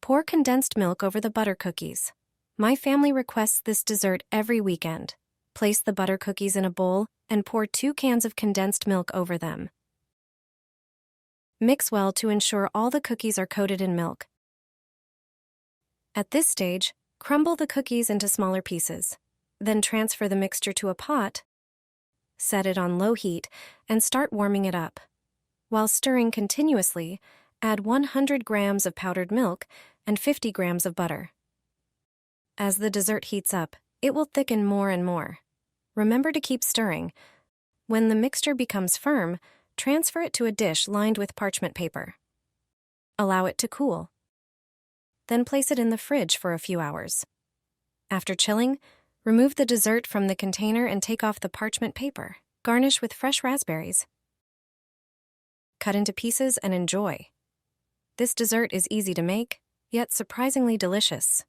Pour condensed milk over the butter cookies. My family requests this dessert every weekend. Place the butter cookies in a bowl and pour 2 cans of condensed milk over them. Mix well to ensure all the cookies are coated in milk. At this stage, crumble the cookies into smaller pieces. Then transfer the mixture to a pot, set it on low heat, and start warming it up. While stirring continuously, add 100 grams of powdered milk and 50 grams of butter. As the dessert heats up, it will thicken more and more. Remember to keep stirring. When the mixture becomes firm, transfer it to a dish lined with parchment paper. Allow it to cool. Then place it in the fridge for a few hours. After chilling, remove the dessert from the container and take off the parchment paper. Garnish with fresh raspberries. Cut into pieces and enjoy. This dessert is easy to make, yet surprisingly delicious.